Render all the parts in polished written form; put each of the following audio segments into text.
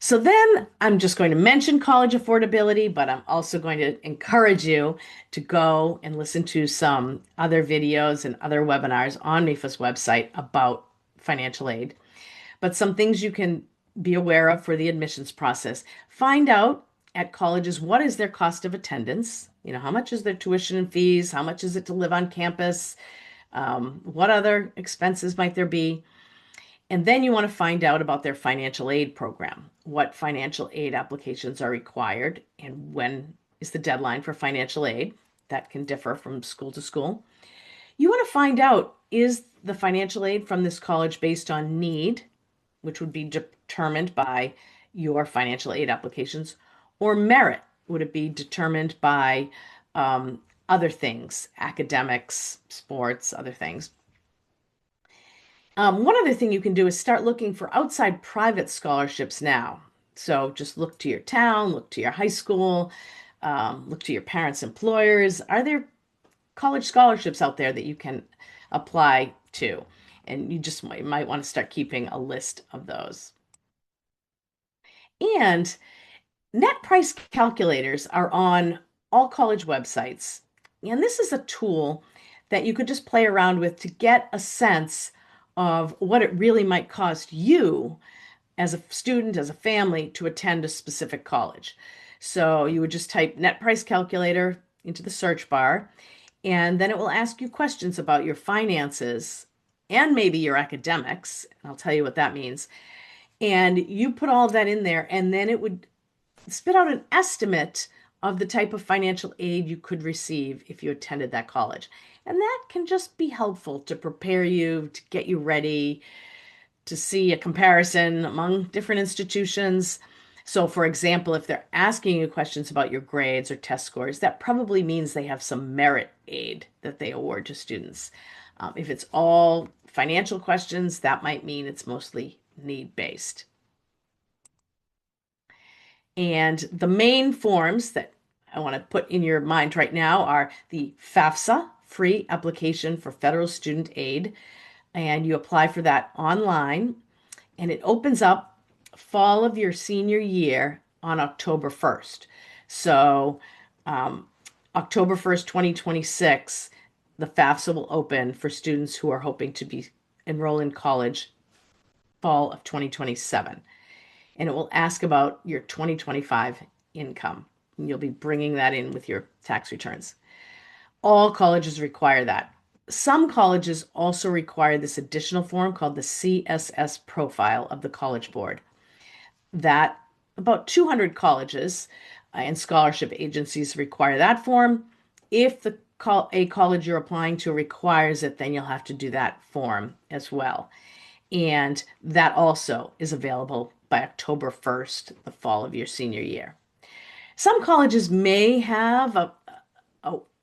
So then I'm just going to mention college affordability, but I'm also going to encourage you to go and listen to some other videos and other webinars on MEFA's website about financial aid. But some things you can be aware of for the admissions process. Find out at colleges what is their cost of attendance? How much is their tuition and fees? How much is it to live on campus? What other expenses might there be? And then you want to find out about their financial aid program, what financial aid applications are required, and when is the deadline for financial aid. That can differ from school to school. You want to find out, is the financial aid from this college based on need, which would be determined by your financial aid applications, or merit? Would it be determined by other things, academics, sports, other things? One other thing you can do is start looking for outside private scholarships now. So just look to your town, look to your high school, look to your parents' employers. Are there college scholarships out there that you can apply to? And you just might want to start keeping a list of those. And net price calculators are on all college websites. And this is a tool that you could just play around with to get a sense of what it really might cost you as a student, as a family, to attend a specific college. So you would just type net price calculator into the search bar, and then it will ask you questions about your finances and maybe your academics. And I'll tell you what that means. And you put all of that in there, and then it would spit out an estimate of the type of financial aid you could receive if you attended that college. And that can just be helpful to prepare you, to get you ready, to see a comparison among different institutions. So, for example, if they're asking you questions about your grades or test scores, that probably means they have some merit aid that they award to students. If it's all financial questions, that might mean it's mostly need-based. And the main forms that I want to put in your mind right now are the FAFSA, Free Application for Federal Student Aid. And you apply for that online, and it opens up fall of your senior year on October 1st. So, October 1st, 2026, the FAFSA will open for students who are hoping to be enroll in college fall of 2027. And it will ask about your 2025 income. And you'll be bringing that in with your tax returns. All colleges require that. Some colleges also require this additional form called the CSS profile of the College Board. That about 200 colleges and scholarship agencies require that form. If a college you're applying to requires it, then you'll have to do that form as well. And that also is available by October 1st, the fall of your senior year. Some colleges may have a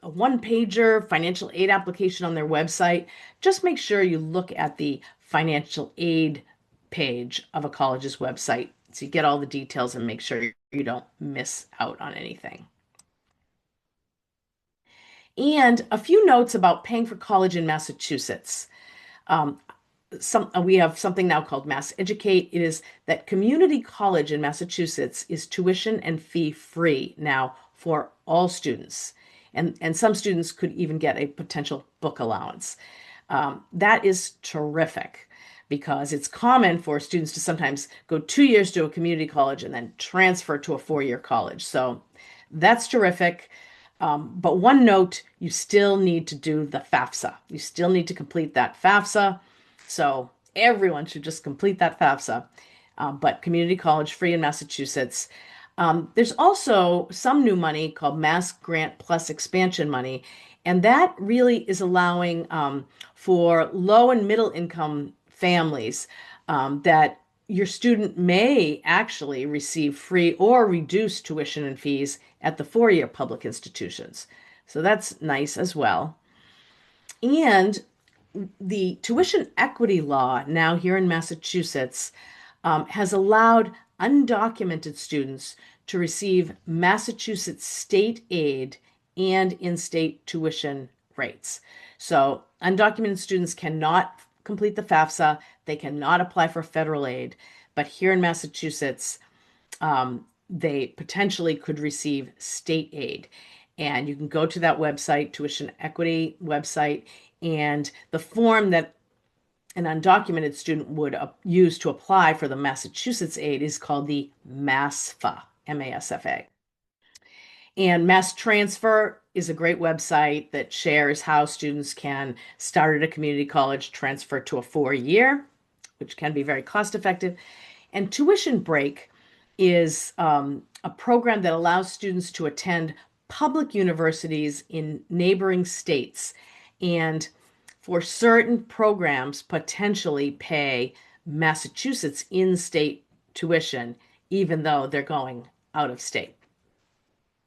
one-pager financial aid application on their website. Just make sure you look at the financial aid page of a college's website so you get all the details and make sure you don't miss out on anything. And a few notes about paying for college in Massachusetts. We have something now called Mass Educate. It is that community college in Massachusetts is tuition and fee free now for all students. And some students could even get a potential book allowance. That is terrific because it's common for students to sometimes go 2 years to a community college and then transfer to a 4-year college. So that's terrific. But one note, you still need to do the FAFSA. You still need to complete that FAFSA. So everyone should just complete that FAFSA. But community college free in Massachusetts. There's also some new money called Mass Grant Plus expansion money, and that really is allowing for low and middle income families that your student may actually receive free or reduced tuition and fees at the 4-year public institutions. So that's nice as well. And the tuition equity law now here in Massachusetts has allowed undocumented students to receive Massachusetts state aid and in-state tuition rates. So undocumented students cannot complete the FAFSA, they cannot apply for federal aid, but here in Massachusetts, they potentially could receive state aid. And you can go to that website, tuition equity website, and the form that an undocumented student would use to apply for the Massachusetts aid is called the MASFA, MASFA. And Mass Transfer is a great website that shares how students can start at a community college, transfer to a 4-year, which can be very cost effective. And Tuition Break is a program that allows students to attend public universities in neighboring states and for certain programs potentially pay Massachusetts in-state tuition, even though they're going out of state.